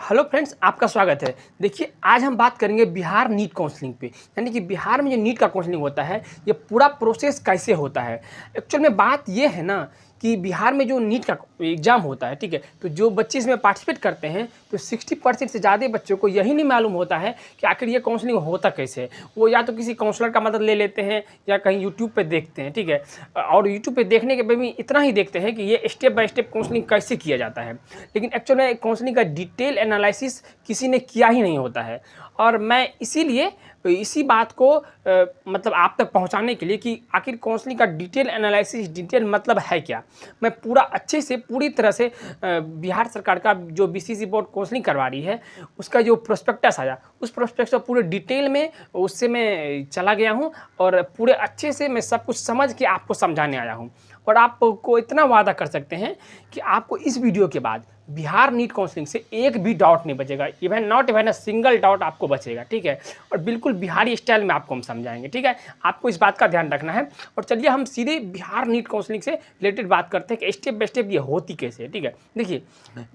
Hello friends, आपका स्वागत है। देखिए, आज हम बात करेंगे बिहार नीट काउंसलिंग पे। यानी कि बिहार में जो नीट का काउंसलिंग होता है, ये पूरा प्रोसेस कैसे होता है। एक्चुअल में बात ये है ना कि बिहार में जो नीट का एग्ज़ाम होता है, ठीक है, तो जो बच्चे इसमें पार्टिसिपेट करते हैं, तो 60% से ज़्यादा बच्चों को यही नहीं मालूम होता है कि आखिर ये काउंसलिंग होता कैसे है। वो या तो किसी काउंसलर का मदद ले लेते हैं या कहीं यूट्यूब पे देखते हैं, ठीक है। और यूट्यूब पे देखने के बाद भी इतना ही देखते हैं कि ये स्टेप बाय स्टेप काउंसलिंग कैसे किया जाता है। लेकिन एक्चुअल में काउंसलिंग का डिटेल एनालिसिस किसी ने किया ही नहीं होता है। और मैं इसीलिए इसी बात को मतलब आप तक पहुंचाने के लिए कि आखिर काउंसलिंग का डिटेल एनालिसिस, डिटेल मतलब है क्या, मैं पूरा अच्छे से पूरी तरह से बिहार सरकार का जो बीसीसी बोर्ड काउंसलिंग करवा रही है उसका जो प्रोस्पेक्टस आया, उस प्रोस्पेक्टस पूरे डिटेल में उससे मैं चला गया हूं और पूरे अच्छे से मैं सब कुछ समझ के आपको समझाने आया हूं। और आपको इतना वादा कर सकते हैं कि आपको इस वीडियो के बाद बिहार नीट काउंसलिंग से एक भी डाउट नहीं बचेगा। इवन अ सिंगल डाउट आपको बचेगा, ठीक है। और बिल्कुल बिहारी स्टाइल में आपको हम समझाएंगे, ठीक है। आपको इस बात का ध्यान रखना है। और चलिए हम सीधे बिहार नीट काउंसलिंग से रिलेटेड बात करते हैं कि स्टेप बाय स्टेप ये होती कैसे है, ठीक है। देखिए,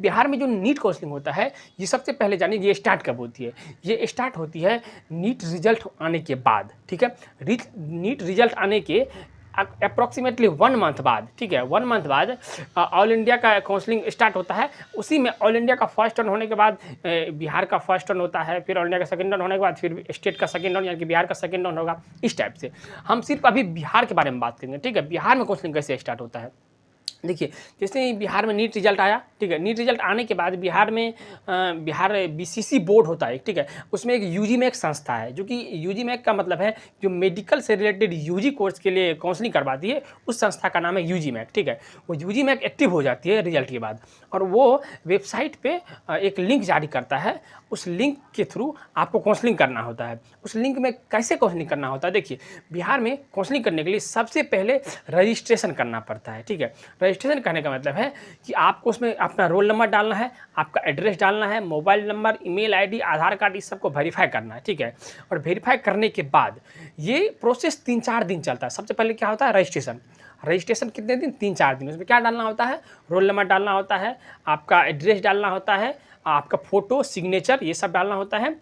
बिहार में जो नीट काउंसलिंग होता है, ये सबसे पहले जानिए ये स्टार्ट कब होती है। ये स्टार्ट होती है नीट रिजल्ट आने के बाद, ठीक है। नीट रिजल्ट आने के अप्रॉक्सीमेटली 1 मंथ बाद, ठीक है, 1 मंथ बाद ऑल इंडिया का काउंसलिंग स्टार्ट होता है। उसी में ऑल इंडिया का फर्स्ट टर्न होने के बाद बिहार का फर्स्ट टर्न होता है, फिर ऑल इंडिया का सेकंड टर्न होने के बाद फिर स्टेट का सेकंड टर्न यानी कि बिहार का सेकंड टर्न होगा। इस टाइप से हम सिर्फ अभी बिहार के बारे में बात करेंगे, ठीक है। बिहार में काउंसलिंग कैसे स्टार्ट होता है, देखिए, जैसे ही बिहार में नीट रिजल्ट आया, ठीक है, नीट रिजल्ट आने के बाद बिहार में बिहार बीसीसी बोर्ड होता है, ठीक है। उसमें एक यूजीमैक संस्था है, जो कि यूजीमैक का मतलब है जो मेडिकल से रिलेटेड यूजी कोर्स के लिए काउंसलिंग करवाती है, उस संस्था का नाम है यूजीमैक, ठीक है। वो यूजीमैक एक्टिव हो जाती है रिजल्ट के बाद और वो वेबसाइट पे एक लिंक जारी करता है। उस लिंक के थ्रू आपको काउंसलिंग करना होता है। उस लिंक में कैसे काउंसलिंग करना होता है, देखिए, बिहार में काउंसलिंग करने के लिए सबसे पहले रजिस्ट्रेशन करना पड़ता है, ठीक है। रजिस्ट्रेशन करने का मतलब है कि आपको उसमें अपना रोल नंबर डालना है, आपका एड्रेस डालना है, मोबाइल नंबर, ईमेल आईडी, आधार कार्ड, इस सबको वेरीफाई करना है, ठीक है। और वेरीफाई करने के बाद ये प्रोसेस 3-4 दिन चलता है। सबसे पहले क्या होता है, रजिस्ट्रेशन। रजिस्ट्रेशन कितने दिन, 3-4 दिन। उसमें क्या डालना होता है, रोल नंबर डालना होता है, आपका एड्रेस डालना होता है, आपका फ़ोटो, सिग्नेचर, ये सब डालना होता है।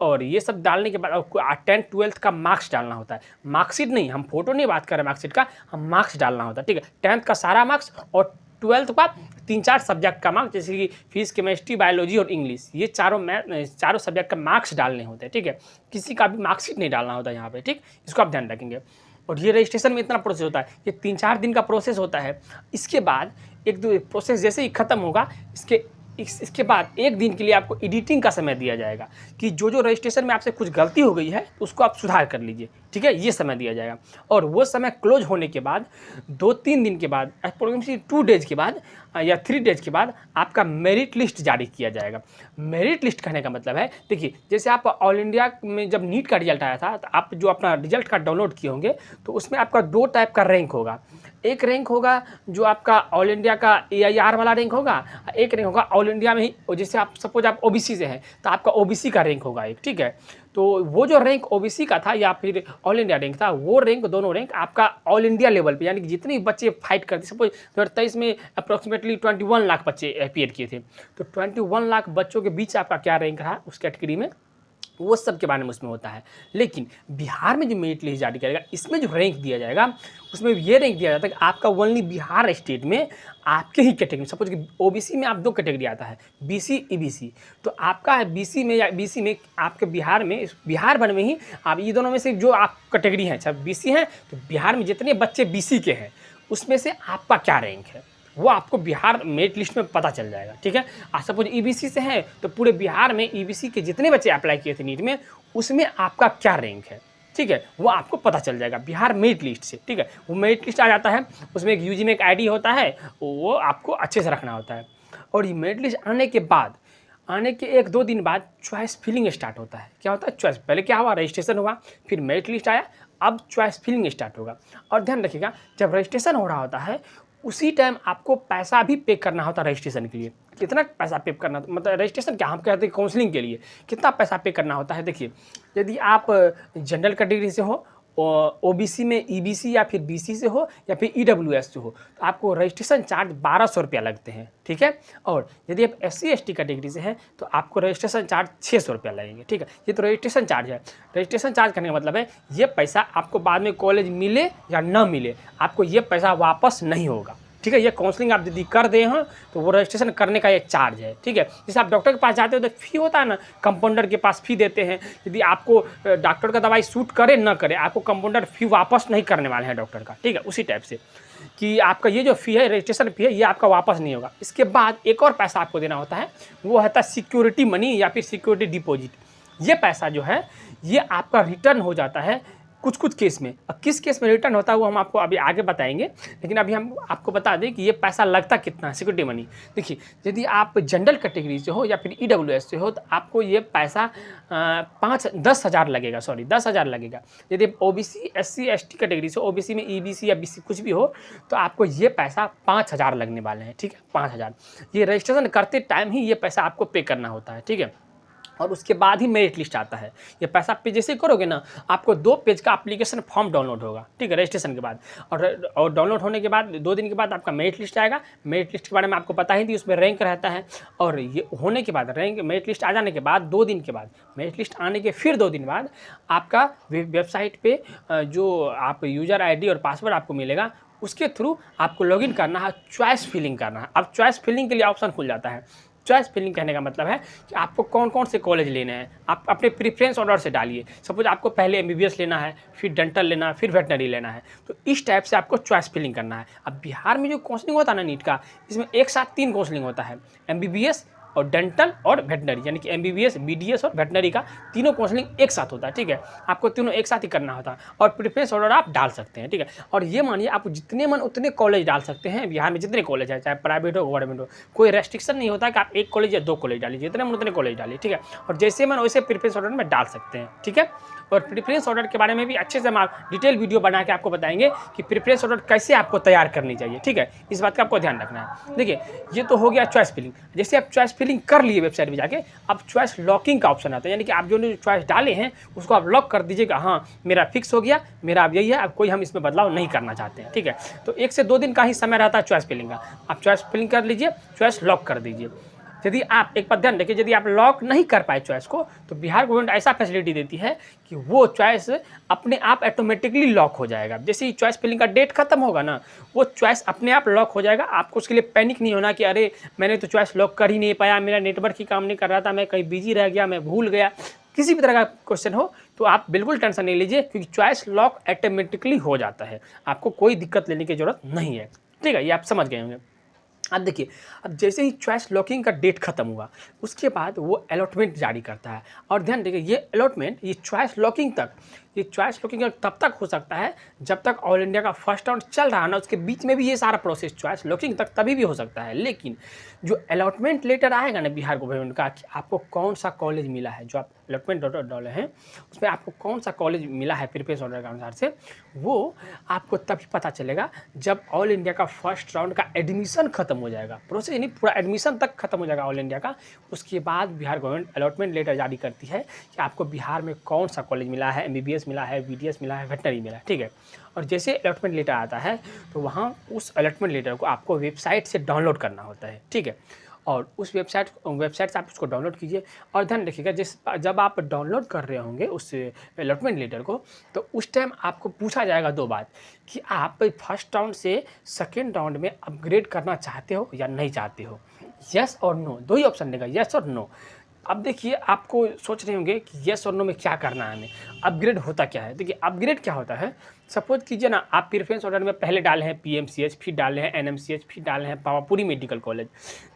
और ये सब डालने के बाद आपको 10th-12th का मार्क्स डालना होता है। मार्कशीट नहीं, हम फोटो नहीं बात कर रहे मार्कशीट का, हम मार्क्स डालना होता है, ठीक है। 10th का सारा मार्क्स और 12th का 3-4 सब्जेक्ट का मार्क्स, जैसे कि फिजिक्स, केमिस्ट्री, बायोलॉजी और इंग्लिश, ये चारों सब्जेक्ट का मार्क्स डालने होते हैं, ठीक है। किसी का भी मार्कशीट नहीं डालना होता यहाँ पे, ठीक। इसको आप ध्यान रखेंगे। और ये रजिस्ट्रेशन में इतना प्रोसेस होता है, ये 3-4 दिन का प्रोसेस होता है। इसके बाद एक दो प्रोसेस जैसे ही ख़त्म होगा, इसके बाद 1 दिन के लिए आपको एडिटिंग का समय दिया जाएगा कि जो रजिस्ट्रेशन में आपसे कुछ गलती हो गई है तो उसको आप सुधार कर लीजिए, ठीक है। ये समय दिया जाएगा। और वो समय क्लोज होने के बाद 2-3 दिन के बाद, अप्रोक्सीमेटली 2 डेज के बाद या 3 डेज के बाद आपका मेरिट लिस्ट जारी किया जाएगा। मेरिट लिस्ट कहने का मतलब है, देखिए, जैसे आप ऑल इंडिया में जब नीट का रिजल्ट आया था, तो आप जो अपना रिजल्ट का डाउनलोड किए होंगे, तो उसमें आपका 2 टाइप का रैंक होगा। एक रैंक होगा जो आपका ऑल इंडिया का AIR वाला रैंक होगा, एक रैंक होगा ऑल इंडिया में ही, जैसे आप सपोज आप OBC से हैं तो आपका OBC का रैंक होगा एक, ठीक है। तो वो जो रैंक OBC का था या फिर ऑल इंडिया रैंक था, वो रैंक, दोनों रैंक आपका ऑल इंडिया लेवल पे, यानी कि जितने बच्चे फाइट करते, सपोज 2023 में अप्रॉक्सीमेटली 21 लाख बच्चे अपीयर किए थे, तो 21 लाख बच्चों के बीच आपका क्या रैंक रहा उस कैटेगरी में, वो सब के बारे में उसमें होता है। लेकिन बिहार में जो मेरिट लिस्ट जारी करेगा, इसमें जो रैंक दिया जाएगा, उसमें ये रैंक दिया जाता है कि आपका ओनली बिहार स्टेट में आपके ही कैटेगरी, सपोज कि OBC में आप 2 कैटेगरी आता है, BC EBC, तो आपका BC में या BC में आपके बिहार में, बिहार भर में ही आप ये दोनों में से जो आप कैटेगरी हैं, अच्छा BC हैं, तो बिहार में जितने बच्चे BC के हैं उसमें से आपका क्या रैंक है वो आपको बिहार मेरिट लिस्ट में पता चल जाएगा, ठीक है। आज सपोज EBC से हैं तो पूरे बिहार में EBC के जितने बच्चे अप्लाई किए थे नीट में, उसमें आपका क्या रैंक है, ठीक है, वो आपको पता चल जाएगा बिहार मेरिट लिस्ट से, ठीक है। वो मेरिट लिस्ट आ जाता है, उसमें एक यूजीमैक ID होता है, वो आपको अच्छे से रखना होता है। और ये मेरिट लिस्ट आने के बाद, आने के 1-2 दिन बाद चॉइस फिलिंग स्टार्ट होता है। क्या होता है चॉइस, पहले क्या हुआ, रजिस्ट्रेशन हुआ, फिर मेरिट लिस्ट आया, अब चॉइस फिलिंग स्टार्ट होगा। और ध्यान रखिएगा, जब रजिस्ट्रेशन हो रहा होता है उसी टाइम आपको पैसा भी पे करना होता है रजिस्ट्रेशन के लिए। कितना पैसा पे करना, मतलब रजिस्ट्रेशन क्या हम कहते हैं काउंसलिंग के लिए कितना पैसा पे करना होता है। देखिए, यदि आप जनरल कैटेगरी से हो ओबीसी में ईबीसी या फिर बीसी से हो या फिर ईडब्ल्यूएस से हो तो आपको रजिस्ट्रेशन चार्ज 1200 रुपया लगते हैं, ठीक है। और यदि आप एससी एसटी कैटेगरी से हैं तो आपको रजिस्ट्रेशन चार्ज 600 रुपया लगेंगे, ठीक है। ये तो रजिस्ट्रेशन चार्ज है। रजिस्ट्रेशन चार्ज करने का मतलब है ये पैसा आपको बाद में कॉलेज मिले या ना मिले आपको ये पैसा वापस नहीं होगा, ठीक है। ये काउंसलिंग आप यदि कर दे हैं तो वो रजिस्ट्रेशन करने का एक चार्ज है, ठीक है। जैसे आप डॉक्टर के पास जाते हो तो फ़ी होता है ना, कंपाउंडर के पास फ़ी देते हैं। यदि आपको डॉक्टर का दवाई सूट करे ना करे आपको कंपाउंडर फ़ी वापस नहीं करने वाले हैं डॉक्टर का, ठीक है। उसी टाइप से कि आपका ये जो फ़ी है रजिस्ट्रेशन फ़ी है ये आपका वापस नहीं होगा। इसके बाद एक और पैसा आपको देना होता है, वो होता है सिक्योरिटी मनी या फिर सिक्योरिटी डिपॉजिट। ये पैसा जो है ये आपका रिटर्न हो जाता है कुछ कुछ केस में। अब किस केस में रिटर्न होता है वो हम आपको अभी आगे बताएंगे, लेकिन अभी हम आपको बता दें कि ये पैसा लगता कितना है सिक्योरिटी मनी। देखिए यदि आप जनरल कैटेगरी से हो या फिर ईडब्ल्यूएस से हो तो आपको ये पैसा 10,000 लगेगा, 10,000 लगेगा। यदि ओबीसी एससी एसटी कैटेगरी से, ओबीसी में ईबीसी या बीसी कुछ भी हो तो आपको ये पैसा 5,000 लगने वाले हैं, ठीक है। 5,000 ये रजिस्ट्रेशन करते टाइम ही ये पैसा आपको पे करना होता है, ठीक है। और उसके बाद ही मेरिट लिस्ट आता है। ये पैसा पे जैसे करोगे ना आपको 2 पेज का एप्लीकेशन फॉर्म डाउनलोड होगा, ठीक है, रजिस्ट्रेशन के बाद। और डाउनलोड होने के बाद 2 दिन के बाद आपका मेरिट लिस्ट आएगा। मेरिट लिस्ट के बारे में आपको पता ही थी, उसमें रैंक रहता है। और ये होने के बाद मेरिट लिस्ट आ जाने के बाद 2 दिन के बाद, मेरिट लिस्ट आने के फिर 2 दिन बाद आपका वेबसाइट पर जो आप यूज़र ID और पासवर्ड आपको मिलेगा उसके थ्रू आपको लॉगिन करना है, चॉइस फिलिंग करना है। अब चॉइस फिलिंग के लिए ऑप्शन खुल जाता है। चॉइस फिलिंग कहने का मतलब है कि आपको कौन कौन से कॉलेज लेने हैं आप अपने प्रेफरेंस ऑर्डर से डालिए। सपोज आपको पहले MBBS लेना है, फिर डेंटल लेना है, फिर वेटनरी लेना है, तो इस टाइप से आपको चॉइस फिलिंग करना है। अब बिहार में जो काउंसलिंग होता है ना नीट का, इसमें एक साथ 3 काउंसलिंग होता है, MBBS और डेंटल और वेटनरी, यानी कि MBBS BDS और वेटनरी का तीनों काउंसलिंग एक साथ होता है, ठीक है। आपको तीनों एक साथ ही करना होता है और प्रेफरेंस ऑर्डर आप डाल सकते हैं, ठीक है। और ये मानिए आप जितने मन उतने कॉलेज डाल सकते हैं। बिहार में जितने कॉलेज है चाहे प्राइवेट हो गवर्नमेंट हो, कोई रेस्ट्रिक्शन नहीं होता कि आप 1 कॉलेज या 2 कॉलेज डालिए, जितने मन उतने कॉलेज डालिए, ठीक है। और जैसे मन वैसे प्रेफरेंस ऑर्डर में डाल सकते हैं, ठीक है। और प्रेफरेंस ऑर्डर के बारे में भी अच्छे से हम डिटेल वीडियो बना के आपको बताएंगे कि प्रेफरेंस ऑर्डर कैसे आपको तैयार करनी चाहिए, ठीक है। इस बात का आपको ध्यान रखना है। देखिए ये तो हो गया चॉइस फिलिंग। जैसे आप चॉइस फिलिंग कर लिए वेबसाइट में जाके, अब चॉइस लॉकिंग का ऑप्शन आता है, यानी कि आप जो चॉइस डाले हैं उसको आप लॉक कर दीजिएगा। हाँ मेरा फिक्स हो गया, मेरा अब यही है, अब कोई हम इसमें बदलाव नहीं करना चाहते हैं, ठीक है। तो 1 से 2 दिन का ही समय रहता है चॉइस फिलिंग का। आप चॉइस फिलिंग कर लीजिए, चॉइस लॉक कर दीजिए। यदि आप एक बात ध्यान रखिए, यदि आप लॉक नहीं कर पाए चॉइस को तो बिहार गवर्नमेंट ऐसा फैसिलिटी देती है कि वो चॉइस अपने आप ऑटोमेटिकली लॉक हो जाएगा। जैसे ही चॉइस फिलिंग का डेट खत्म होगा ना वो चॉइस अपने आप लॉक हो जाएगा। आपको उसके लिए पैनिक नहीं होना कि अरे मैंने तो चॉइस लॉक कर ही नहीं पाया, मेरा नेटवर्क ही काम नहीं कर रहा था, मैं कहीं बिजी रह गया, मैं भूल गया। किसी भी तरह का क्वेश्चन हो तो आप बिल्कुल टेंशन नहीं लीजिए, क्योंकि चॉइस लॉक ऑटोमेटिकली हो जाता है, आपको कोई दिक्कत लेने की जरूरत नहीं है, ठीक है। ये आप समझ गए होंगे। अब देखिए, अब जैसे ही चॉइस लॉकिंग का डेट खत्म हुआ उसके बाद वो अलॉटमेंट जारी करता है। और ध्यान देखिए ये अलॉटमेंट, ये चॉइस लॉकिंग तक, ये चॉइस लॉकिंग तब तक हो सकता है जब तक ऑल इंडिया का फर्स्ट राउंड चल रहा है ना, उसके बीच में भी ये सारा प्रोसेस चॉइस लॉकिंग तक तभी भी हो सकता है। लेकिन जो अलॉटमेंट लेटर आएगा ना बिहार गवर्नमेंट का कि आपको कौन सा कॉलेज मिला है, जो आप अलॉटमेंट ऑर्डर डाले हैं उसमें आपको कौन सा कॉलेज मिला है प्रीफरेंस ऑर्डर के अनुसार से, वो आपको तभी पता चलेगा जब ऑल इंडिया का फर्स्ट राउंड का एडमिशन खत्म हो जाएगा। प्रोसेस यानी पूरा एडमिशन तक खत्म हो जाएगा ऑल इंडिया का। उसके बाद बिहार गवर्नमेंट अलॉटमेंट लेटर जारी करती है कि आपको बिहार में कौन सा कॉलेज मिला है, MBBS मिला है, BDS मिला है, वेटनरी मिला है, ठीक है। और जैसे अलॉटमेंट लेटर आता है तो वहाँ उस अलॉटमेंट लेटर को आपको वेबसाइट से डाउनलोड करना होता है, ठीक है। और उस वेबसाइट से आप उसको डाउनलोड कीजिए। और ध्यान रखिएगा जब आप डाउनलोड कर रहे होंगे उस अलॉटमेंट लेटर को तो उस टाइम आपको पूछा जाएगा 2 बात कि आप फर्स्ट राउंड से सेकेंड राउंड में अपग्रेड करना चाहते हो या नहीं चाहते हो, येस और नो, 2 ही ऑप्शन देगा, येस और नो। अब देखिए आपको सोच रहे होंगे कि येस और नो में क्या करना है हमें, अपग्रेड होता क्या है। देखिए अपग्रेड क्या होता है, सपोज कीजिए ना आप प्रेफरेंस ऑर्डर में पहले डाले हैं PMCH, फिर डाले हैं NMCH, फिर डाले हैं पावापुरी मेडिकल कॉलेज।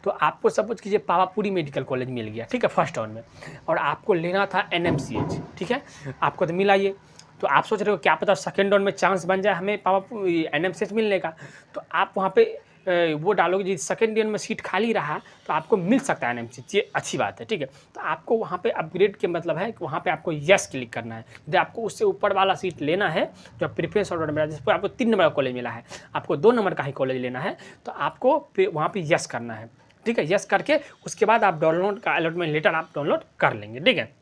तो आपको सपोज कीजिए पावापुरी मेडिकल कॉलेज मिल गया, ठीक है, फर्स्ट राउंड में, और आपको लेना था NMCH, ठीक है, आपको तो मिला ये। तो आप सोच रहे हो क्या पता सेकेंड राउंड में चांस बन जाए हमें पावापुरी NMCH मिलने का। तो आप वहाँ पे वो डालोगे, जी सेकेंड ईयर में सीट खाली रहा तो आपको मिल सकता है NMCH, ये अच्छी बात है, ठीक है। तो आपको वहाँ पे अपग्रेड के मतलब है कि वहाँ पे आपको यस क्लिक करना है। यदि आपको उससे ऊपर वाला सीट लेना है जो प्रेफरेंस ऑर्डर में जिस पर आपको 3 नंबर का कॉलेज मिला है, आपको 2 नंबर का ही कॉलेज लेना है, तो आपको वहाँ पर यस करना है, ठीक है। यस करके उसके बाद आप डाउनलोड का अलॉटमेंट लेटर आप डाउनलोड कर लेंगे, ठीक है।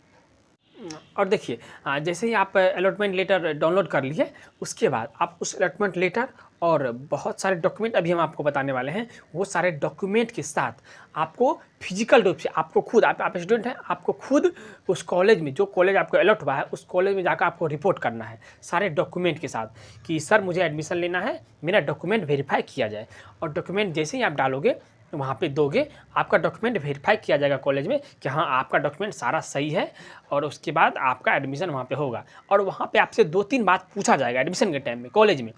और देखिए जैसे ही आप अलॉटमेंट लेटर डाउनलोड कर लिए, उसके बाद आप उस अलॉटमेंट लेटर और बहुत सारे डॉक्यूमेंट अभी हम आपको बताने वाले हैं, वो सारे डॉक्यूमेंट के साथ आपको फिजिकल रूप से आपको खुद आप स्टूडेंट हैं, आपको खुद उस कॉलेज में, जो कॉलेज आपको अलॉट हुआ है उस कॉलेज में जाकर आपको रिपोर्ट करना है सारे डॉक्यूमेंट के साथ कि सर मुझे एडमिशन लेना है, मेरा डॉक्यूमेंट वेरीफाई किया जाए। और डॉक्यूमेंट जैसे ही आप डालोगे वहाँ पे दोगे, आपका डॉक्यूमेंट वेरीफाई किया जाएगा कॉलेज में कि हाँ आपका डॉक्यूमेंट सारा सही है, और उसके बाद आपका एडमिशन वहाँ पे होगा। और वहाँ पे आपसे 2-3 बात पूछा जाएगा एडमिशन के टाइम में कॉलेज में,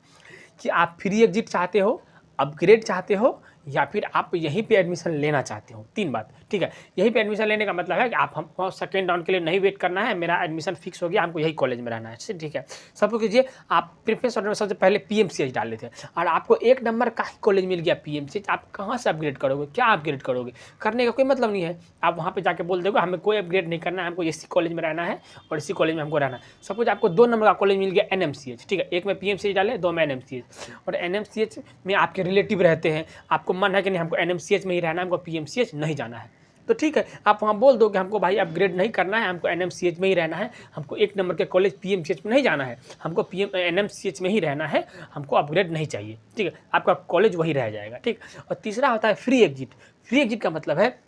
कि आप फ्री एग्जिट चाहते हो, अपग्रेड चाहते हो, या फिर आप यहीं पे एडमिशन लेना चाहते हो। 3 बात, ठीक है। यहीं पे एडमिशन लेने का मतलब है कि आप हमको सेकंड राउंड के लिए नहीं वेट करना है, मेरा एडमिशन फिक्स हो गया, हमको यही कॉलेज में रहना है, ठीक है। सपोज कीजिए आप प्रेफरेंस ऑर्डर में सबसे पहले पीएमसीएच डाल लेते हैं और आपको 1 नंबर का ही कॉलेज मिल गया पीएमसीएच, आप कहाँ से अपग्रेड करोगे, क्या अपग्रेड करोगे? करने का कोई मतलब नहीं है। आप वहाँ पे जाके बोल दोगे हमें कोई अपग्रेड नहीं करना है, हमको इसी कॉलेज में रहना है और इसी कॉलेज में हमको रहना है। सपोज आपको 2 नंबर का कॉलेज मिल गया एनएमसीएच, ठीक है, 1 में पीएमसीएच डाले, 2 में एनएमसीएच, और एनएमसीएच में आपके रिलेटिव रहते हैं, आपको मन है कि नहीं हमको एनएमसीएच में ही रहना है, हमको पीएमसीएच नहीं जाना है, तो ठीक है, आप वहाँ बोल दो कि हमको भाई अपग्रेड नहीं करना है, हमको एनएमसीएच में ही रहना है, हमको 1 नंबर के कॉलेज पीएमसीएच में नहीं जाना है, हमको एनएमसीएच में ही रहना है, हमको अपग्रेड नहीं चाहिए, ठीक है, आपका कॉलेज वही रह जाएगा, ठीक। और तीसरा होता है फ्री एग्जिट। फ्री एग्जिट का मतलब है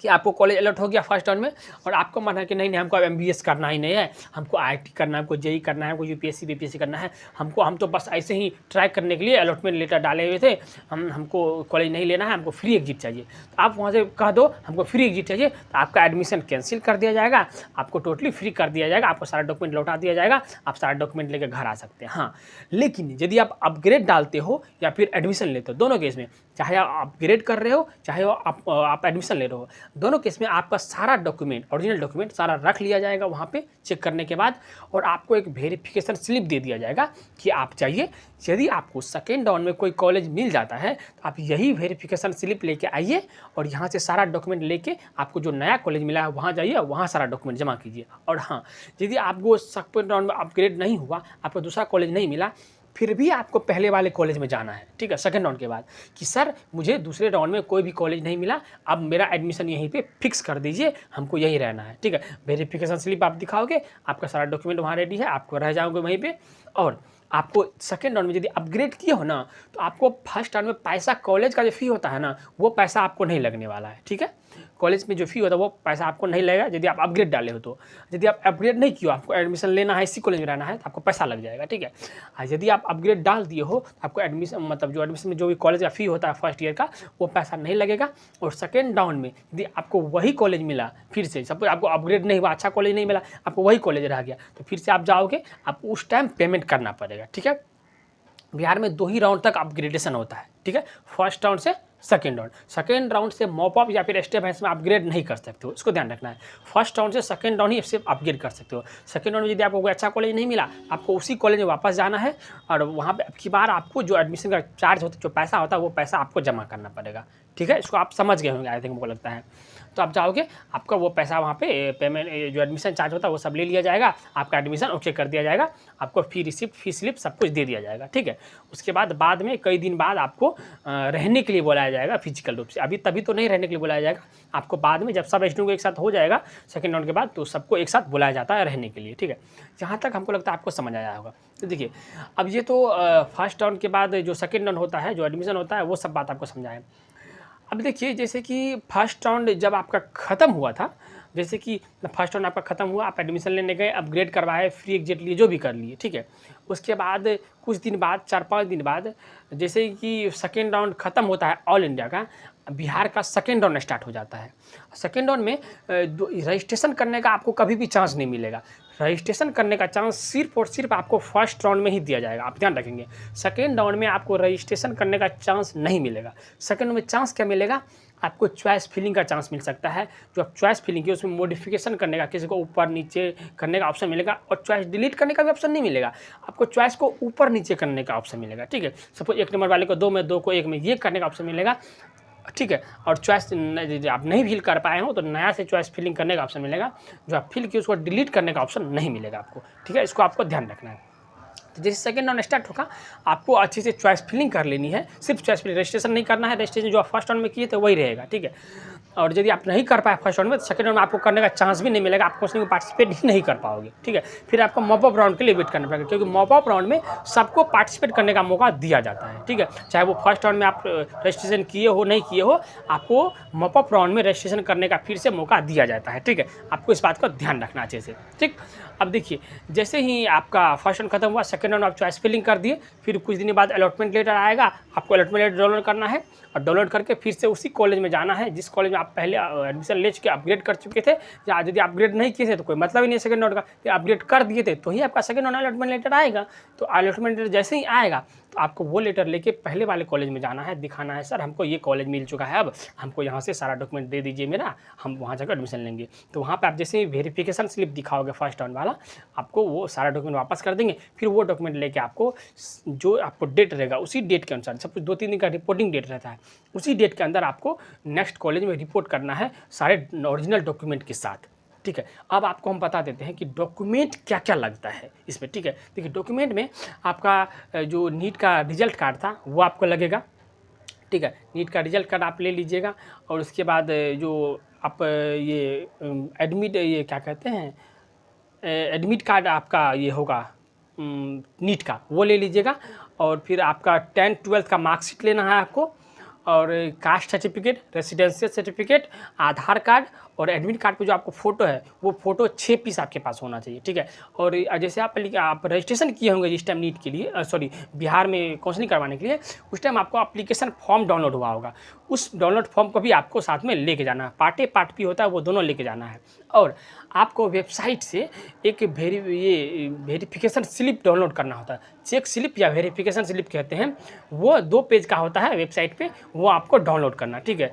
कि आपको कॉलेज अलॉट हो गया फर्स्ट राउंड में और आपको मन है कि नहीं हमको एमबीएस करना ही नहीं है, हमको आईआईटी करना है, हमको जेई करना है, हमको यूपीएससी बीपीएससी करना है, हम तो बस ऐसे ही ट्राई करने के लिए अलॉटमेंट लेटर डाले हुए थे, हमको कॉलेज नहीं लेना है, हमको फ्री एग्जिट चाहिए। तो आप वहाँ से कह दो हमको फ्री एग्जिट चाहिए, तो आपका एडमिशन कैंसिल कर दिया जाएगा, आपको टोटली फ्री कर दिया जाएगा, आपको सारा डॉक्यूमेंट लौटा दिया जाएगा, आप सारा डॉक्यूमेंट लेकर घर आ सकते हैं। हाँ, लेकिन यदि आप अपग्रेड डालते हो या फिर एडमिशन लेते हो, दोनों केस में, चाहे आप अपग्रेड कर रहे हो चाहे आप एडमिशन ले रहे हो, दोनों केस में आपका सारा डॉक्यूमेंट, ओरिजिनल डॉक्यूमेंट सारा रख लिया जाएगा वहाँ पे चेक करने के बाद, और आपको एक वेरिफिकेशन स्लिप दे दिया जाएगा कि आप चाहिए। यदि आपको सेकेंड राउंड में कोई कॉलेज मिल जाता है तो आप यही वेरिफिकेशन स्लिप लेके आइए और यहाँ से सारा डॉक्यूमेंट लेके आपको जो नया कॉलेज मिला है वहाँ जाइए और वहाँ सारा डॉक्यूमेंट जमा कीजिए। और हाँ, यदि आपको सेकेंड राउंड में अपग्रेड नहीं हुआ, आपको दूसरा कॉलेज नहीं मिला, फिर भी आपको पहले वाले कॉलेज में जाना है, ठीक है, सेकंड राउंड के बाद, कि सर मुझे दूसरे राउंड में कोई भी कॉलेज नहीं मिला, अब मेरा एडमिशन यहीं पे फिक्स कर दीजिए, हमको यहीं रहना है, ठीक है। वेरिफिकेशन स्लिप आप दिखाओगे, आपका सारा डॉक्यूमेंट वहाँ रेडी है, आपको रह जाओगे वहीं पे। और आपको सेकंड राउंड में यदि अपग्रेड किए हो ना, तो आपको फर्स्ट राउंड में पैसा, कॉलेज का जो फ़ी होता है ना, वो पैसा आपको नहीं लगने वाला है, ठीक है। कॉलेज में जो फ़ी होता है वो पैसा आपको नहीं लगेगा यदि आप अपग्रेड डाले हो तो। यदि आप अपग्रेड नहीं किए हो, आपको एडमिशन लेना है, इसी कॉलेज में रहना है, तो आपको पैसा लग जाएगा, ठीक है। यदि आप अपग्रेड डाल दिए हो तो आपको एडमिशन, मतलब जो एडमिशन में जो भी कॉलेज का फ़ी होता है फर्स्ट ईयर का, वो पैसा नहीं लगेगा। और सेकेंड राउंड में यदि आपको वही कॉलेज मिला फिर से, सपोज आपको अपग्रेड नहीं हुआ, अच्छा कॉलेज नहीं मिला, आपको वही कॉलेज रह गया, तो फिर से आप जाओगे, आपको उस टाइम पेमेंट करना पड़ेगा, ठीक है। बिहार में 2 ही राउंड तक अपग्रेडेशन होता है, ठीक है, फर्स्ट राउंड से सेकेंड राउंड से मॉप अप या फिर स्टेप वाइज में अपग्रेड नहीं कर सकते हो, इसको ध्यान रखना है। फर्स्ट राउंड से सेकेंड राउंड ही सिर्फ अपग्रेड कर सकते हो। सेकेंड राउंड में यदि आपको कोई अच्छा कॉलेज नहीं मिला, आपको उसी कॉलेज में वापस जाना है और वहाँ पे अब की बार आपको जो एडमिशन का चार्ज होता है, जो पैसा होता है, वो पैसा आपको जमा करना पड़ेगा, ठीक है। इसको आप समझ गए होंगे आई थिंक, मुझको लगता है। तो आप जाओगे, आपका वो पैसा वहाँ पे पेमेंट, जो एडमिशन चार्ज होता है वो सब ले लिया जाएगा, आपका एडमिशन ओके कर दिया जाएगा, आपको फी रिसिप्ट, फी स्लिप सब कुछ दे दिया जाएगा, ठीक है। उसके बाद में कई दिन बाद आपको रहने के लिए बुलाया जाएगा फिजिकल रूप से। अभी तभी तो नहीं रहने के लिए बुलाया जाएगा, आपको बाद में जब सब स्टूडेंट को एक साथ हो जाएगा सेकेंड राउंड के बाद, तो सबको एक साथ बुलाया जाता है रहने के लिए, ठीक है। जहाँ तक हमको लगता है आपको समझ आया होगा। तो देखिए, अब ये तो फर्स्ट राउंड के बाद जो सेकेंड राउंड होता है, जो एडमिशन होता है, वो सब बात आपको समझाएं। अब देखिए, जैसे कि फर्स्ट राउंड जब आपका ख़त्म हुआ था, जैसे कि फर्स्ट राउंड आपका ख़त्म हुआ, आप एडमिशन लेने गए, अपग्रेड करवाए, फ्री एग्जिट लिए, जो भी कर लिए, ठीक है। उसके बाद कुछ दिन बाद, 4-5 दिन बाद, जैसे कि सेकेंड राउंड ख़त्म होता है ऑल इंडिया का, बिहार का सेकेंड राउंड स्टार्ट हो जाता है। सेकेंड राउंड में रजिस्ट्रेशन करने का आपको कभी भी चांस नहीं मिलेगा। रजिस्ट्रेशन करने का चांस सिर्फ और सिर्फ आपको फर्स्ट राउंड में ही दिया जाएगा, आप ध्यान रखेंगे। सेकेंड राउंड में आपको रजिस्ट्रेशन करने का चांस नहीं मिलेगा। सेकेंड में चांस क्या मिलेगा, आपको चॉइस फिलिंग का चांस मिल सकता है। जो आप चॉइस फिलिंग की उसमें मॉडिफिकेशन करने का, किसी को ऊपर नीचे करने का ऑप्शन मिलेगा, और चॉइस डिलीट करने का भी ऑप्शन नहीं मिलेगा, आपको चॉइस को ऊपर नीचे करने का ऑप्शन मिलेगा, ठीक है। सपोज 1 नंबर वाले को 2 में, 2 को 1 में, ये करने का ऑप्शन मिलेगा, ठीक है। और चॉइस आप नहीं फिल कर पाए हो तो नया से चॉइस फिलिंग करने का ऑप्शन मिलेगा, जो आप फिल किए उसको डिलीट करने का ऑप्शन नहीं मिलेगा आपको, ठीक है। इसको आपको ध्यान रखना है। तो जैसे सेकेंड राउंड स्टार्ट होगा, आपको अच्छे से चॉइस फिलिंग कर लेनी है, सिर्फ चॉइस फिलिंग, रजिस्ट्रेशन नहीं करना है, रजिस्ट्रेशन जो आप फर्स्ट राउंड में किए थे वही रहेगा, ठीक है। और यदि आप नहीं कर पाए फर्स्ट राउंड में, तो सेकंड राउंड में आपको करने का चांस भी नहीं मिलेगा, आप काउंसलिंग में पार्टिसिपेट ही नहीं कर पाओगे, ठीक है। फिर आपको मॉप अप राउंड के लिए वेट करना पड़ेगा, क्योंकि मॉप अप राउंड में सबको पार्टिसिपेट करने का मौका दिया जाता है, ठीक है। चाहे वो फर्स्ट राउंड में आप रजिस्ट्रेशन किए हो नहीं किए हो, आपको मॉप अप राउंड में रजिस्ट्रेशन करने का फिर से मौका दिया जाता है, ठीक है। आपको इस बात का ध्यान रखना अच्छे से, ठीक। अब देखिए, जैसे ही आपका फर्स्ट राउंड खत्म हुआ, सेकंड राउंड आप चॉइस फिलिंग कर दिए, फिर कुछ दिन बाद अलॉटमेंट लेटर आएगा, आपको अलॉटमेंट लेटर डाउनलोड करना है और डाउनलोड करके फिर से उसी कॉलेज में जाना है जिस कॉलेज में आप पहले एडमिशन ले चुके अपग्रेड कर चुके थे, या यदि अपग्रेड नहीं किए थे तो कोई मतलब ही नहीं सेकंड राउंड का, फिर अपग्रेड कर दिए थे तो ही आपका सेकंड राउंड अलॉटमेंट लेटर आएगा। तो अलॉटमेंट लेटर जैसे ही आएगा तो आपको वो लेटर लेके पहले वाले कॉलेज में जाना है, दिखाना है सर हमको ये कॉलेज मिल चुका है, अब हमको यहाँ से सारा डॉक्यूमेंट दे दीजिए मेरा, हम वहाँ जाकर एडमिशन लेंगे। तो वहाँ पे आप जैसे ही वेरिफिकेशन स्लिप दिखाओगे फर्स्ट राउंड वाला, आपको वो सारा डॉक्यूमेंट वापस कर देंगे। फिर वो डॉक्यूमेंट लेके आपको जो आपको डेट रहेगा उसी डेट के अनुसार, सब कुछ 2-3 दिन का रिपोर्टिंग डेट रहता है, उसी डेट के अंदर आपको नेक्स्ट कॉलेज में रिपोर्ट करना है सारे ओरिजिनल डॉक्यूमेंट के साथ, ठीक है। अब आपको हम बता देते हैं कि डॉक्यूमेंट क्या क्या लगता है इसमें, ठीक है। देखिए, डॉक्यूमेंट में आपका जो नीट का रिजल्ट कार्ड था वो आपको लगेगा, ठीक है। नीट का रिजल्ट कार्ड आप ले लीजिएगा, और उसके बाद जो आप ये एडमिट ये क्या कहते हैं एडमिट कार्ड आपका ये होगा नीट का, वो ले लीजिएगा। और फिर आपका 10th-12th का मार्कशीट लेना है आपको, और कास्ट सर्टिफिकेट, रेसिडेंशियल सर्टिफिकेट, आधार कार्ड, और एडमिट कार्ड पे जो आपको फ़ोटो है वो फ़ोटो 6 पीस आपके पास होना चाहिए, ठीक है। और जैसे आप रजिस्ट्रेशन किए होंगे जिस टाइम नीट के लिए, बिहार में काउंसलिंग करवाने के लिए, उस टाइम आपको एप्लीकेशन फॉर्म डाउनलोड हुआ होगा, उस डाउनलोड फॉर्म को भी आपको साथ में लेके जाना है, पार्ट भी होता है वो दोनों लेके जाना है। और आपको वेबसाइट से एक वेरिफिकेशन स्लिप डाउनलोड करना होता है, चेक स्लिप या वेरिफिकेशन स्लिप कहते हैं, वो 2 पेज का होता है वेबसाइट पे, वो आपको डाउनलोड करना, ठीक है।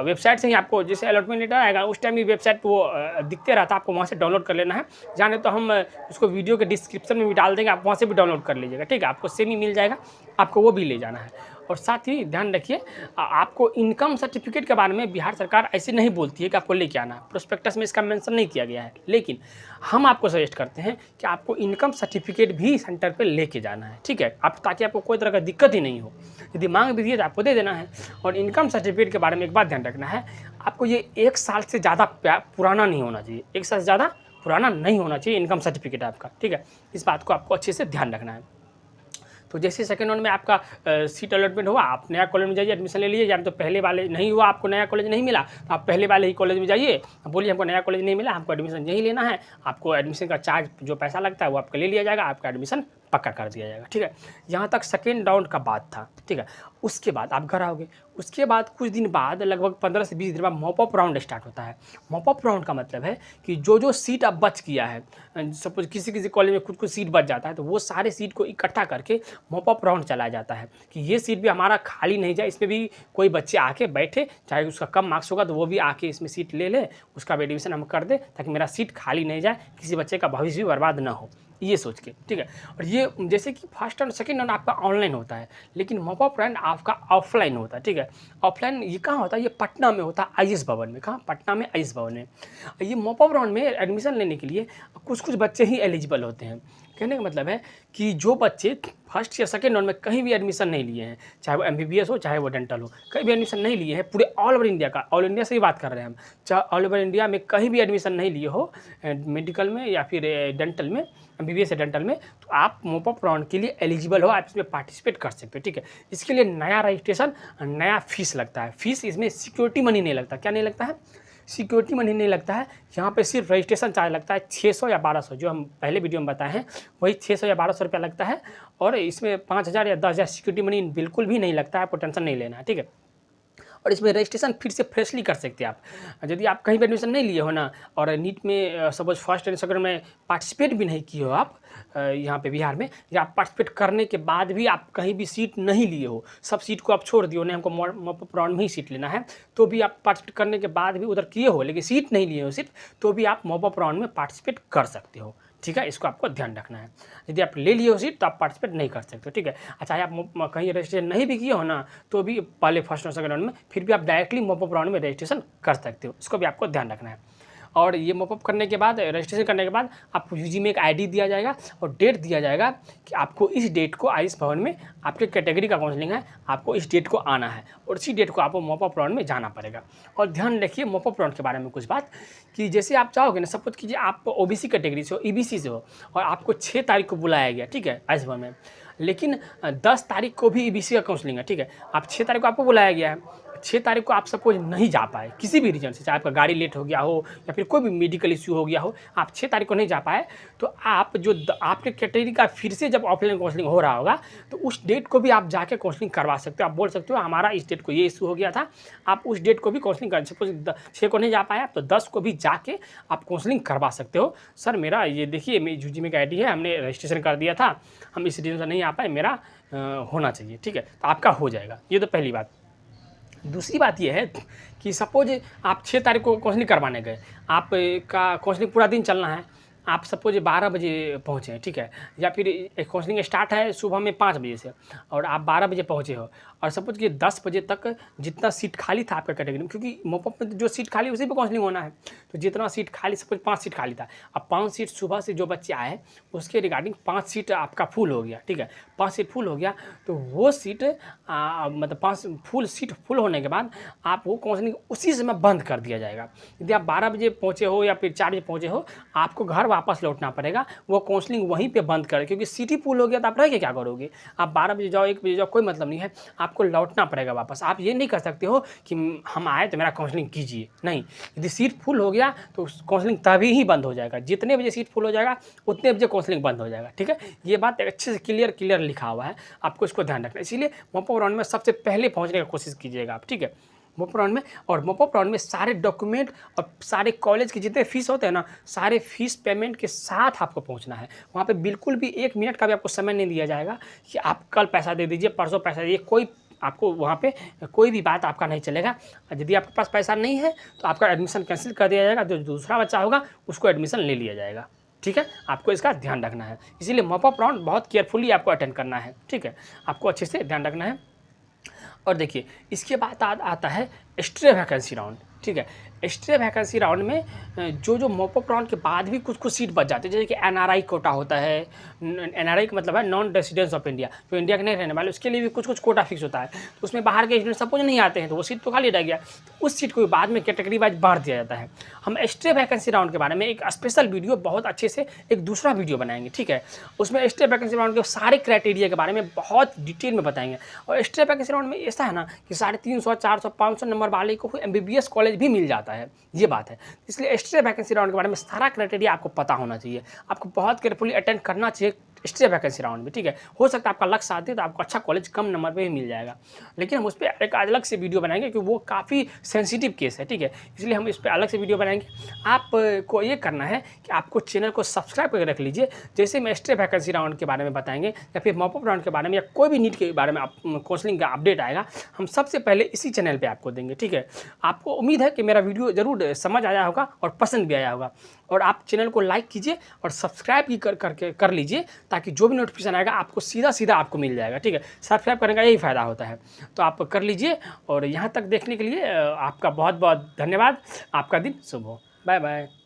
वेबसाइट से ही आपको जैसे अलॉटमेंट लेटर आएगा उस टाइम ही वेबसाइट पे वो दिखते रहता है, आपको वहाँ से डाउनलोड कर लेना है। जाने तो हम उसको वीडियो के डिस्क्रिप्शन में भी डाल देंगे, आप वहाँ से भी डाउनलोड कर लीजिएगा, ठीक है। आपको सेम ही मिल जाएगा, आपको वो भी ले जाना है। और साथ ही ध्यान रखिए, आपको इनकम सर्टिफिकेट के बारे में बिहार सरकार ऐसे नहीं बोलती है कि आपको लेके आना है, प्रोस्पेक्टस में इसका मेंशन नहीं किया गया है, लेकिन हम आपको सजेस्ट करते हैं कि आपको इनकम सर्टिफिकेट भी सेंटर पे लेके जाना है, ठीक है। आप ताकि आपको कोई तरह का दिक्कत ही नहीं हो, यदि मांग भी दिए तो आपको दे देना है। और इनकम सर्टिफिकेट के बारे में एक बात ध्यान रखना है, आपको ये 1 साल से ज़्यादा पुराना नहीं होना चाहिए, 1 साल से ज़्यादा पुराना नहीं होना चाहिए इनकम सर्टिफिकेट आपका, ठीक है। इस बात को आपको अच्छे से ध्यान रखना है। तो जैसे सेकंड राउंड में आपका सीट अलॉटमेंट हुआ, आप नया कॉलेज में जाइए, एडमिशन ले लीजिए, या तो पहले वाले नहीं हुआ, आपको नया कॉलेज नहीं मिला, तो आप पहले वाले ही कॉलेज में जाइए, बोलिए हमको नया कॉलेज नहीं मिला, हमको एडमिशन यहीं लेना है, आपको एडमिशन का चार्ज जो पैसा लगता है वो आपका ले लिया जाएगा, आपका एडमिशन पक्का कर दिया जाएगा, ठीक है। यहाँ तक सेकेंड राउंड का बात था, ठीक है। उसके बाद आप घर आओगे, उसके बाद कुछ दिन बाद लगभग 15 से 20 दिन बाद मॉप अप राउंड स्टार्ट होता है। मॉप अप राउंड का मतलब है कि जो सीट अब बच गया है, सपोज किसी कॉलेज में कुछ सीट बच जाता है, तो वो सारे सीट को इकट्ठा करके मॉप अप राउंड चलाया जाता है कि ये सीट भी हमारा खाली नहीं जाए, इसमें भी कोई बच्चे आके बैठे, चाहे उसका कम मार्क्स होगा तो वो भी आके इसमें सीट ले ले, उसका भी एडमिशन हम कर दें, ताकि मेरा सीट खाली नहीं जाए, किसी बच्चे का भविष्य भी बर्बाद ना हो, ये सोच के, ठीक है। और ये जैसे कि फर्स्ट राउंड सेकंड राउंड आपका ऑनलाइन होता है, लेकिन मॉप अप राउंड आपका ऑफलाइन होता है, ठीक है। ऑफलाइन ये कहाँ होता है? ये पटना में होता है, आईएस भवन में। कहाँ? पटना में आईएस भवन में। ये मॉप अप राउंड में एडमिशन लेने के लिए कुछ बच्चे ही एलिजिबल होते हैं। कहने का मतलब है कि जो बच्चे फर्स्ट या सेकेंड राउंड में कहीं भी एडमिशन नहीं लिए हैं, चाहे वो एमबीबीएस हो चाहे वो डेंटल हो, कहीं भी एडमिशन नहीं लिए हैं, पूरे ऑल ओवर इंडिया का, ऑल इंडिया से ही बात कर रहे हैं हम, चाहे ऑल ओवर इंडिया में कहीं भी एडमिशन नहीं लिए हो मेडिकल में या फिर डेंटल में, एमबीबीएस या डेंटल में, तो आप मॉप अप राउंड के लिए एलिजिबल हो, आप इसमें पार्टिसिपेट कर सकते हो, ठीक है। इसके लिए नया रजिस्ट्रेशन, नया फीस लगता है। फीस इसमें सिक्योरिटी मनी नहीं लगता। क्या नहीं लगता है? सिक्योरिटी मनी नहीं लगता है। यहाँ पे सिर्फ रजिस्ट्रेशन चार्ज लगता है 600 या 1200, जो हम पहले वीडियो में बताए हैं, वही 600 या 1200 रुपया लगता है। और इसमें 5000 या 10,000 सिक्योरिटी मनी बिल्कुल भी नहीं लगता है, आपको टेंशन नहीं लेना है, ठीक है। और इसमें रजिस्ट्रेशन फिर से फ्रेशली कर सकते हैं आप। यदि आप कहीं पर एडमिशन नहीं लिए हो ना, और नीट में सपोज फर्स्ट एंड सेकंड में पार्टिसिपेट भी नहीं किए हो आप यहाँ पे बिहार में, या आप पार्टिसिपेट करने के बाद भी आप कहीं भी सीट नहीं लिए हो, सब सीट को आप छोड़ दिए हो, नहीं हमको मॉप अप राउंड में ही सीट लेना है, तो भी आप पार्टिसिपेट करने के बाद भी उधर किए हो लेकिन सीट नहीं लिए हो सिर्फ, तो भी आप मॉप अप राउंड में पार्टिसिपेट कर सकते हो, ठीक है। इसको आपको ध्यान रखना है। यदि आप ले लिए हो सीट तो आप पार्टिसिपेट नहीं कर सकते, ठीक है। अच्छा, आप कहीं रजिस्ट्रेशन नहीं भी किए हो ना, तो भी पहले फर्स्ट और सेकंड राउंड में, फिर भी आप डायरेक्टली मॉप अप राउंड में रजिस्ट्रेशन कर सकते हो, इसको भी आपको ध्यान रखना है। और ये मॉपअप करने के बाद, रजिस्ट्रेशन करने के बाद आपको यूजी में एक आईडी दिया जाएगा और डेट दिया जाएगा कि आपको इस डेट को आयुष भवन में आपके कैटेगरी का काउंसलिंग है, आपको इस डेट को आना है और इसी डेट को आपको मॉपअप राउंड में जाना पड़ेगा। और ध्यान रखिए मॉपअप राउंड के बारे में कुछ बात कि जैसे आप चाहोगे ना, सपोज कीजिए आप ओबीसी कैटेगरी से हो, ईबीसी से हो और आपको 6 तारीख को बुलाया गया, ठीक है, आयुष भवन में, लेकिन 10 तारीख को भी ईबीसी का काउंसलिंग है, ठीक है, आप 6 तारीख को आपको बुलाया गया है, 6 तारीख को आप सपोज नहीं जा पाए किसी भी रीज़न से, चाहे आपका गाड़ी लेट हो गया हो या फिर कोई भी मेडिकल इश्यू हो गया हो, आप 6 तारीख को नहीं जा पाए, तो आप जो आपके कैटेगरी का फिर से जब ऑफलाइन काउंसलिंग हो रहा होगा तो उस डेट को भी आप जाके काउंसलिंग करवा सकते हो। आप बोल सकते हो हमारा इस डेट को ये इशू हो गया था, आप उस डेट को भी काउंसलिंग कर, सपोज 6 को नहीं जा पाए तो 10 को भी जाके आप काउंसलिंग करवा सकते हो। सर मेरा ये देखिए मेरी यूजी में आईडी है, हमने रजिस्ट्रेशन कर दिया था, हम इस रीज़न से नहीं आ पाए, मेरा होना चाहिए, ठीक है, तो आपका हो जाएगा। ये तो पहली बात। दूसरी बात यह है कि सपोज आप 6 तारीख को काउंसलिंग करवाने गए, आपका काउंसलिंग पूरा दिन चलना है, आप सपोज 12 बजे पहुँचे हैं, ठीक है, या फिर काउंसलिंग स्टार्ट है सुबह में 5 बजे से और आप 12 बजे पहुँचे हो और सपोज कि 10 बजे तक जितना सीट खाली था आपका कैटेगरी में, क्योंकि मॉपअप में जो सीट खाली उसी पे काउंसलिंग होना है, तो जितना सीट खाली, सपोज 5 सीट खाली था, अब 5 सीट सुबह से जो बच्चे आए उसके रिगार्डिंग 5 सीट आपका फुल हो गया, ठीक है, 5 सीट फुल हो गया तो वो सीट मतलब 5 सीट फुल होने के बाद आप वो काउंसलिंग उसी समय बंद कर दिया जाएगा। यदि आप 12 बजे पहुँचे हो या फिर 4 बजे पहुँचे हो, आपको घर वापस लौटना पड़ेगा, वो काउंसलिंग वहीं पे बंद कर, क्योंकि सीट ही फुल हो गया तो आप रह के क्या करोगे। आप 12 बजे जाओ, 1 बजे जाओ, कोई मतलब नहीं है, आपको लौटना पड़ेगा वापस। आप ये नहीं कर सकते हो कि हम आए तो मेरा काउंसलिंग कीजिए, नहीं। यदि सीट फुल हो गया तो काउंसलिंग तभी ही बंद हो जाएगा, जितने बजे सीट फुल हो जाएगा उतने बजे काउंसलिंग बंद हो जाएगा, ठीक है। ये बात अच्छे से क्लियर लिखा हुआ है, आपको इसको ध्यान रखना। इसीलिए मॉपअप राउंड में सबसे पहले पहुँचने की कोशिश कीजिएगा आप, ठीक है, मॉपअप राउंड में। और मॉपअप राउंड में सारे डॉक्यूमेंट और सारे कॉलेज के जितने फीस होते हैं ना, सारे फीस पेमेंट के साथ आपको पहुंचना है। वहाँ पे बिल्कुल भी 1 मिनट का भी आपको समय नहीं दिया जाएगा कि आप कल पैसा दे दीजिए, परसों पैसा दीजिए, कोई आपको वहाँ पे कोई भी बात आपका नहीं चलेगा। यदि आपके पास पैसा नहीं है तो आपका एडमिशन कैंसिल कर दिया जाएगा, जो दूसरा बच्चा होगा उसको एडमिशन ले लिया जाएगा, ठीक है। आपको इसका ध्यान रखना है, इसीलिए मॉपअप राउंड बहुत केयरफुली आपको अटेंड करना है, ठीक है, आपको अच्छे से ध्यान रखना है। और देखिए इसके बाद आता है एक्स्ट्रा वैकेंसी राउंड, ठीक है। एक्स्ट्रा वैकेंसी राउंड में जो मॉपअप राउंड के बाद भी कुछ सीट बच जाती है, जैसे कि एनआरआई कोटा होता है। एनआरआई का मतलब है नॉन रेसिडेंस ऑफ इंडिया, जो इंडिया के नहीं रहने वाले, उसके लिए भी कुछ कोटा फिक्स होता है। तो उसमें बाहर के स्टूडेंट सपोज नहीं आते हैं तो वो सीट तो खाली रह गया, तो उस सीट को बाद में कैटेगरी वाइज बांट दिया जाता है। हम एक्स्ट्रा वैकेंसी राउंड के बारे में एक स्पेशल वीडियो बहुत अच्छे से एक दूसरा वीडियो बनाएंगे, ठीक है। उसमें एक्स्ट्रा वैकेंसी राउंड के सारे क्राइटेरिया के बारे में बहुत डिटेल में बताएंगे। और एक्स्ट्रा वैकेंसी राउंड में ऐसा है ना कि 350, 400, 500 नंबर वाले को MBBS कॉलेज भी मिल जाता है, ये बात है। इसलिए एक्स्ट्रा वैकेंसी राउंड के बारे में सारा क्राइटेरिया आपको पता होना चाहिए, आपको बहुत केयरफुली अटेंड करना चाहिए एक्स्ट्रा वैकेंसी राउंड में, ठीक है। हो सकता है आपका लक साथ दे तो आपको अच्छा कॉलेज कम नंबर पे ही मिल जाएगा, लेकिन हम उस पर एक अलग से वीडियो बनाएंगे क्योंकि वो काफ़ी सेंसिटिव केस है, ठीक है। इसलिए हम इस पर अलग से वीडियो बनाएंगे। आपको ये करना है कि आपको चैनल को सब्सक्राइब करके रख लीजिए, जैसे हम एक्स्ट्रा वैकेंसी राउंड के बारे में बताएंगे या फिर मॉपअप राउंड के बारे में या कोई भी नीट के बारे में काउंसलिंग का अपडेट आएगा, हम सबसे पहले इसी चैनल पर आपको देंगे, ठीक है। आपको उम्मीद है कि मेरा वीडियो ज़रूर समझ आया होगा और पसंद भी आया होगा। और आप चैनल को लाइक कीजिए और सब्सक्राइब भी कर लीजिए, ताकि जो भी नोटिफिकेशन आएगा आपको सीधा आपको मिल जाएगा, ठीक है। सब्सक्राइब करने का यही फ़ायदा होता है, तो आप कर लीजिए। और यहाँ तक देखने के लिए आपका बहुत बहुत धन्यवाद। आपका दिन शुभ हो। Bye bye.